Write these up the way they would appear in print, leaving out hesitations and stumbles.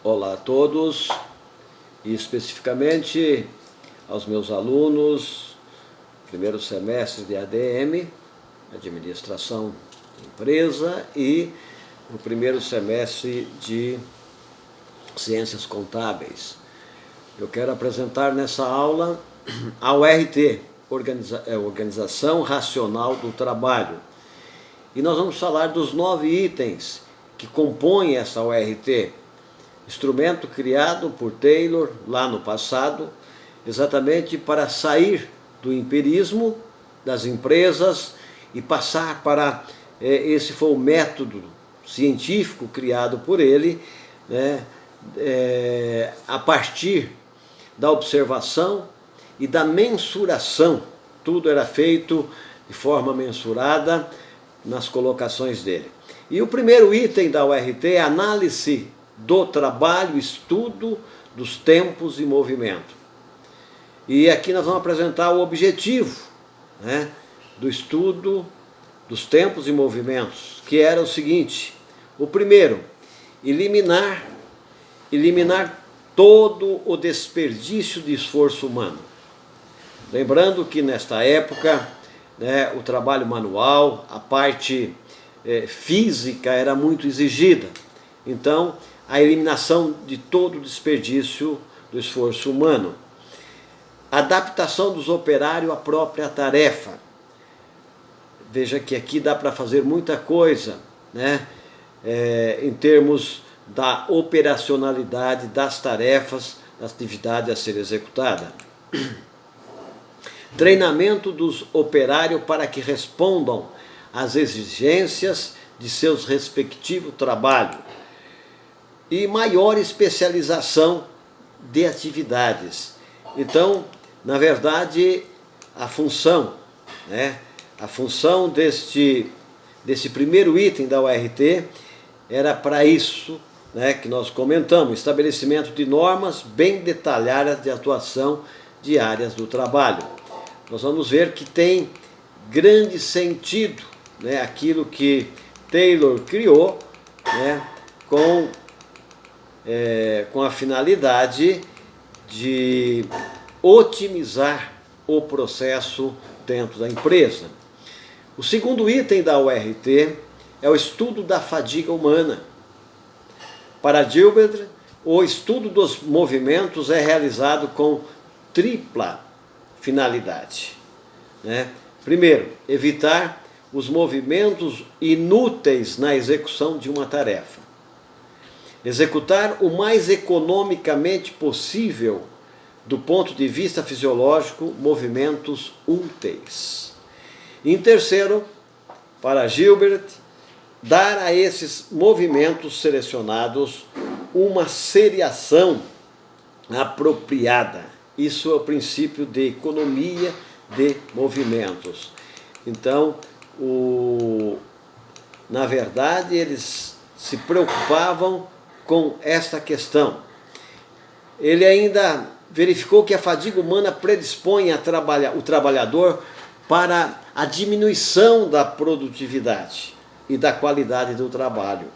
Olá a todos, e especificamente aos meus alunos, primeiro semestre de ADM, Administração de Empresa, e o primeiro semestre de Ciências Contábeis. Eu quero apresentar nessa aula a ORT, Organização Racional do Trabalho. E nós vamos falar dos 9 itens que compõem essa ORT, instrumento criado por Taylor lá no passado, exatamente para sair do empirismo das empresas e passar para, esse foi o método científico criado por ele, né, a partir da observação e da mensuração. Tudo era feito de forma mensurada nas colocações dele. E o primeiro item da ORT é análise do trabalho, estudo dos tempos e movimento. E aqui nós vamos apresentar o objetivo, né, do estudo dos tempos e movimentos, que era o seguinte: o primeiro, eliminar todo o desperdício de esforço humano. Lembrando que nesta época, né, o trabalho manual, a parte física era muito exigida. Então, a eliminação de todo o desperdício do esforço humano. Adaptação dos operários à própria tarefa. Veja que aqui dá para fazer muita coisa, né, em termos da operacionalidade das tarefas, da atividade a ser executada. Treinamento dos operários para que respondam às exigências de seus respectivos trabalhos. E maior especialização de atividades. Então, na verdade, a função, né, a função desse primeiro item da ORT era para isso, né, que nós comentamos: estabelecimento de normas bem detalhadas de atuação de áreas do trabalho. Nós vamos ver que tem grande sentido, né, aquilo que Taylor criou, né, com a finalidade de otimizar o processo dentro da empresa. O segundo item da ORT é o estudo da fadiga humana. Para Gilbert, o estudo dos movimentos é realizado com tripla finalidade, né? Primeiro, evitar os movimentos inúteis na execução de uma tarefa. Executar o mais economicamente possível, do ponto de vista fisiológico, movimentos úteis. Em terceiro, para Gilbert, dar a esses movimentos selecionados uma seriação apropriada. Isso é o princípio de economia de movimentos. Então, na verdade, eles se preocupavam com esta questão. Ele ainda verificou que a fadiga humana predispõe o trabalhador para a diminuição da produtividade e da qualidade do trabalho.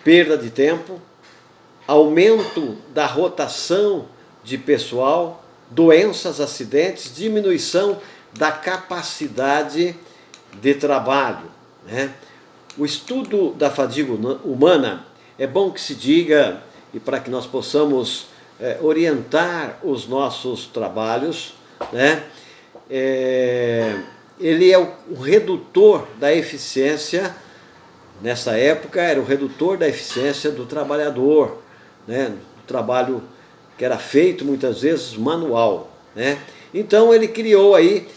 Perda de tempo, aumento da rotação de pessoal, doenças, acidentes, diminuição da capacidade de trabalho, né? O estudo da fadiga humana, é bom que se diga, e para que nós possamos orientar os nossos trabalhos, né? Ele é o redutor da eficiência. Nessa época era o redutor da eficiência do trabalhador, né? Do trabalho que era feito muitas vezes manual, né? Então ele criou aí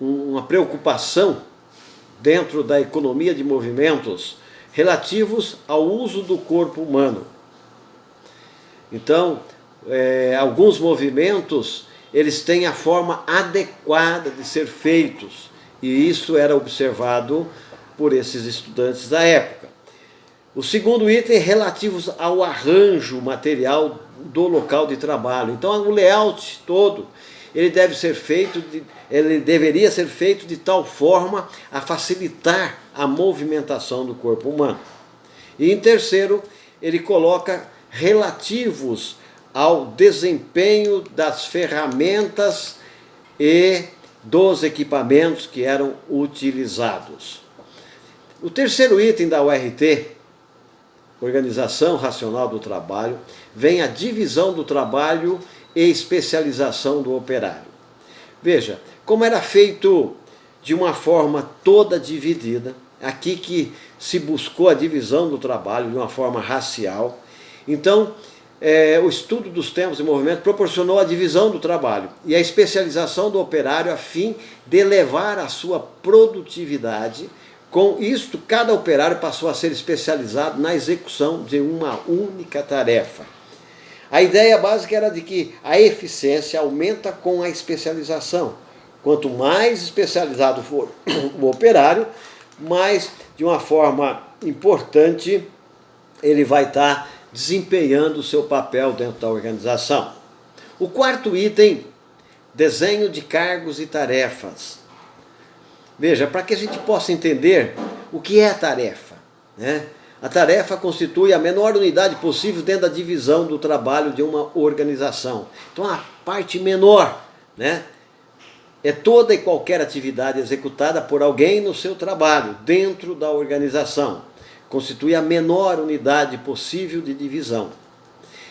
uma preocupação dentro da economia de movimentos relativos ao uso do corpo humano. Então, alguns movimentos, eles têm a forma adequada de ser feitos, e isso era observado por esses estudantes da época. O segundo item é relativos ao arranjo material do local de trabalho. Então, o layout todo, ele deveria ser feito de tal forma a facilitar a movimentação do corpo humano. E em terceiro, ele coloca relativos ao desempenho das ferramentas e dos equipamentos que eram utilizados. O terceiro item da URT, Organização Racional do Trabalho, vem a divisão do trabalho e especialização do operário. Veja, como era feito de uma forma toda dividida, aqui que se buscou a divisão do trabalho de uma forma racial. Então, o estudo dos tempos e movimentos proporcionou a divisão do trabalho e a especialização do operário a fim de elevar a sua produtividade. Com isto, cada operário passou a ser especializado na execução de uma única tarefa. A ideia básica era de que a eficiência aumenta com a especialização. Quanto mais especializado for o operário, mais, de uma forma importante, ele vai estar desempenhando o seu papel dentro da organização. O quarto item, desenho de cargos e tarefas. Veja, para que a gente possa entender o que é a tarefa, né? A tarefa constitui a menor unidade possível dentro da divisão do trabalho de uma organização. Então, a parte menor, né, é toda e qualquer atividade executada por alguém no seu trabalho, dentro da organização. Constitui a menor unidade possível de divisão.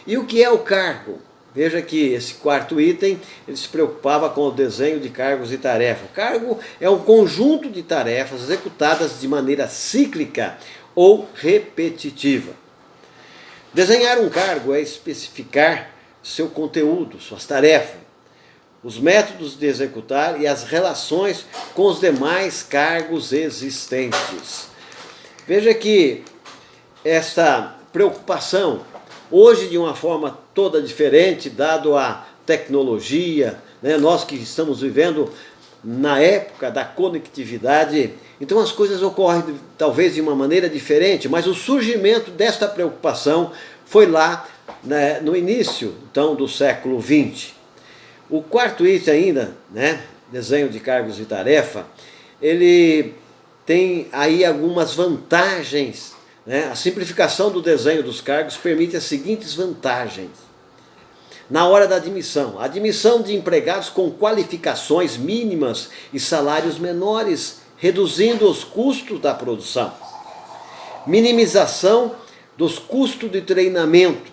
E o que é o cargo? Veja que esse quarto item, ele se preocupava com o desenho de cargos e tarefas. O cargo é um conjunto de tarefas executadas de maneira cíclica ou repetitiva. Desenhar um cargo é especificar seu conteúdo, suas tarefas, os métodos de executar e as relações com os demais cargos existentes. Veja que essa preocupação, hoje de uma forma toda diferente, dado a tecnologia, né, nós que estamos vivendo na época da conectividade, então as coisas ocorrem talvez de uma maneira diferente, mas o surgimento desta preocupação foi lá, né, no início então, do século XX. O quarto item ainda, né, desenho de cargos e tarefa, ele tem aí algumas vantagens, né? A simplificação do desenho dos cargos permite as seguintes vantagens. Na hora da admissão, a admissão de empregados com qualificações mínimas e salários menores, reduzindo os custos da produção. Minimização dos custos de treinamento,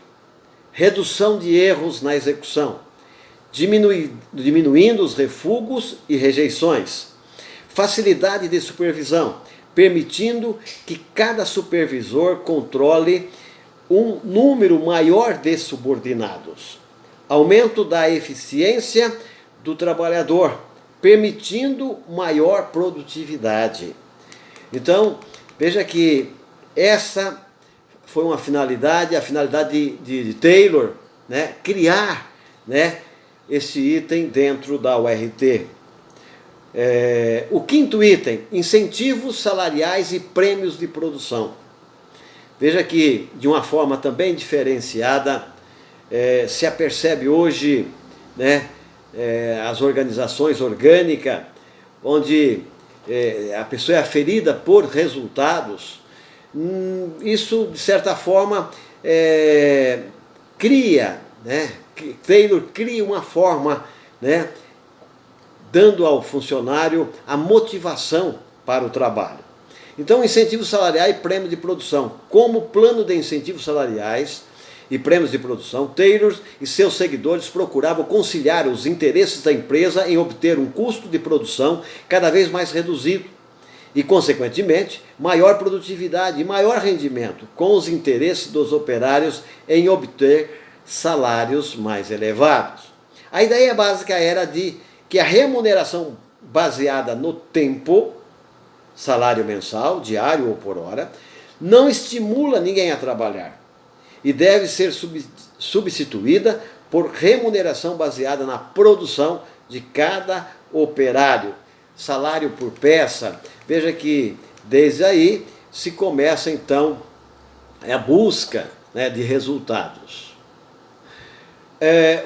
redução de erros na execução, diminuindo os refugos e rejeições. Facilidade de supervisão, permitindo que cada supervisor controle um número maior de subordinados. Aumento da eficiência do trabalhador, permitindo maior produtividade. Então, veja que essa foi uma finalidade, a finalidade de Taylor, né, criar, né, esse item dentro da URT. O quinto item, incentivos salariais e prêmios de produção. Veja que, de uma forma também diferenciada, se apercebe hoje, né, as organizações orgânicas, onde a pessoa é aferida por resultados. Isso, de certa forma, cria, né, Taylor cria uma forma, né, dando ao funcionário a motivação para o trabalho. Então, incentivo salarial e prêmio de produção. Como plano de incentivos salariais e prêmios de produção, Taylor e seus seguidores procuravam conciliar os interesses da empresa em obter um custo de produção cada vez mais reduzido e, consequentemente, maior produtividade e maior rendimento, com os interesses dos operários em obter salários mais elevados. A ideia básica era de que a remuneração baseada no tempo, salário mensal, diário ou por hora, não estimula ninguém a trabalhar e deve ser substituída por remuneração baseada na produção de cada operário, salário por peça. Veja que desde aí se começa então a busca, né, de resultados.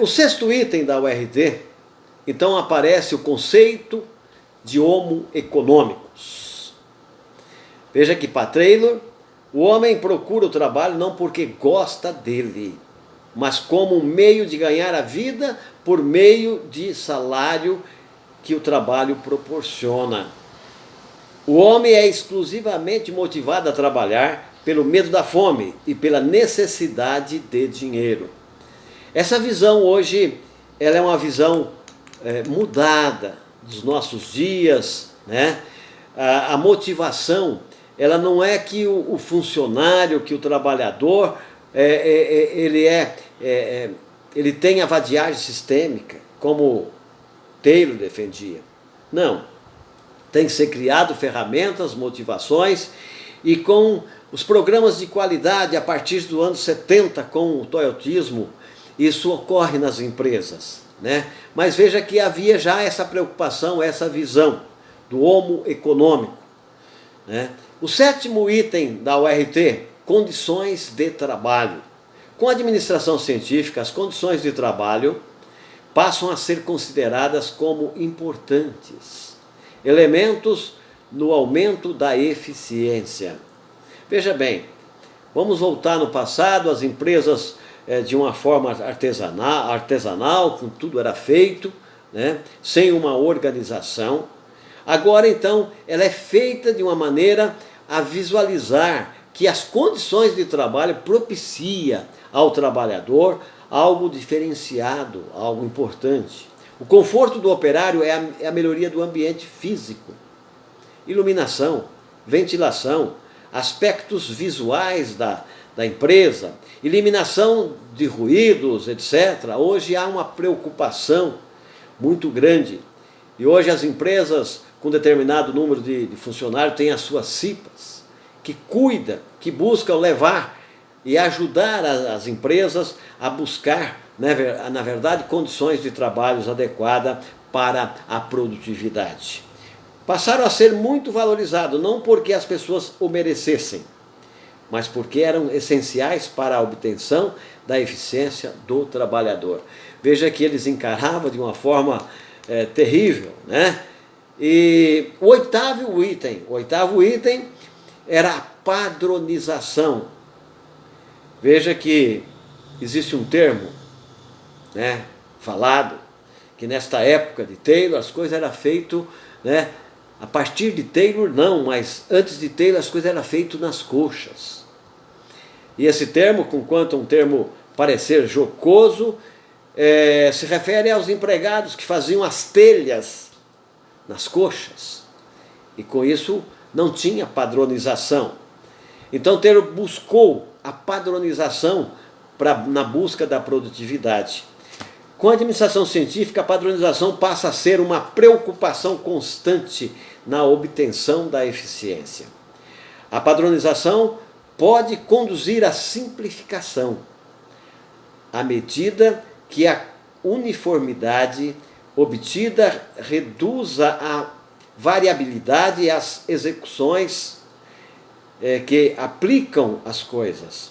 O sexto item da URT, então aparece o conceito de homo econômicos. Veja que para Taylor, O homem procura o trabalho não porque gosta dele, mas como um meio de ganhar a vida por meio de salário que o trabalho proporciona. O homem é exclusivamente motivado a trabalhar pelo medo da fome e pela necessidade de dinheiro. Essa visão hoje, ela é uma visão mudada dos nossos dias, né? A motivação, ela não é que o funcionário, que o trabalhador, ele tem a vadiagem sistêmica, como Taylor defendia. Não. Tem que ser criado ferramentas, motivações, e com os programas de qualidade a partir do ano 70, com o toyotismo, isso ocorre nas empresas, né? Mas veja que havia já essa preocupação, essa visão do homo econômico, né? O 7º item da URT, condições de trabalho. Com a administração científica, as condições de trabalho passam a ser consideradas como importantes, elementos no aumento da eficiência. Veja bem, vamos voltar no passado, as empresas de uma forma artesanal, com tudo era feito, né, sem uma organização. Agora então, ela é feita de uma maneira a visualizar que as condições de trabalho propicia ao trabalhador algo diferenciado, algo importante. O conforto do operário é a melhoria do ambiente físico, iluminação, ventilação, aspectos visuais da empresa, eliminação de ruídos, etc. Hoje há uma preocupação muito grande. E hoje as empresas com determinado número de funcionários têm as suas CIPAs, que cuidam, que buscam levar e ajudar as empresas a buscar, na verdade, condições de trabalho adequadas para a produtividade. Passaram a ser muito valorizados, não porque as pessoas o merecessem, mas porque eram essenciais para a obtenção da eficiência do trabalhador. Veja que eles encaravam de uma forma terrível, né? E o oitavo item era a padronização. Veja que existe um termo, né, falado, que nesta época de Taylor as coisas eram feitas, né, a partir de Taylor não, mas antes de Taylor as coisas eram feitas nas coxas. E esse termo, conquanto um termo parecer jocoso, se refere aos empregados que faziam as telhas nas coxas. E com isso não tinha padronização. Então Taylor buscou a padronização na busca da produtividade. Com a administração científica, a padronização passa a ser uma preocupação constante na obtenção da eficiência. A padronização pode conduzir à simplificação, à medida que a uniformidade obtida reduza a variabilidade e as execuções que aplicam as coisas.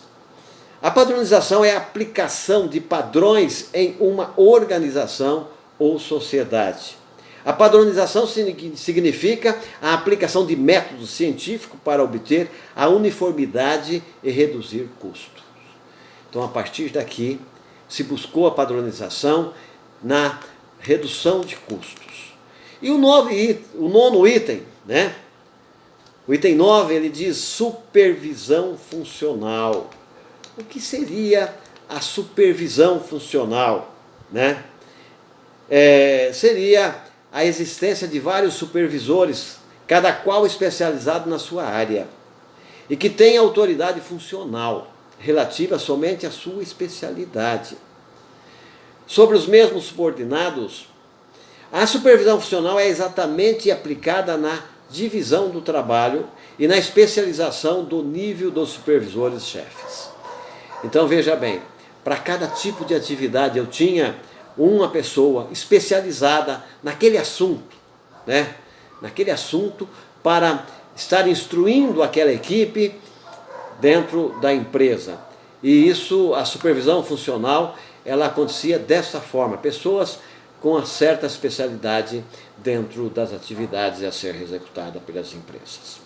A padronização é a aplicação de padrões em uma organização ou sociedade. A padronização significa a aplicação de métodos científicos para obter a uniformidade e reduzir custos. Então, a partir daqui, se buscou a padronização na redução de custos. E o nono item, né? O item 9, ele diz supervisão funcional. O que seria a supervisão funcional, né? Seria a existência de vários supervisores, cada qual especializado na sua área, e que tem autoridade funcional, relativa somente à sua especialidade. Sobre os mesmos subordinados, a supervisão funcional é exatamente aplicada na divisão do trabalho e na especialização do nível dos supervisores-chefes. Então veja bem, para cada tipo de atividade eu tinha uma pessoa especializada naquele assunto, né? Naquele assunto, para estar instruindo aquela equipe dentro da empresa. E isso, a supervisão funcional, ela acontecia dessa forma, pessoas com uma certa especialidade dentro das atividades a ser executada pelas empresas.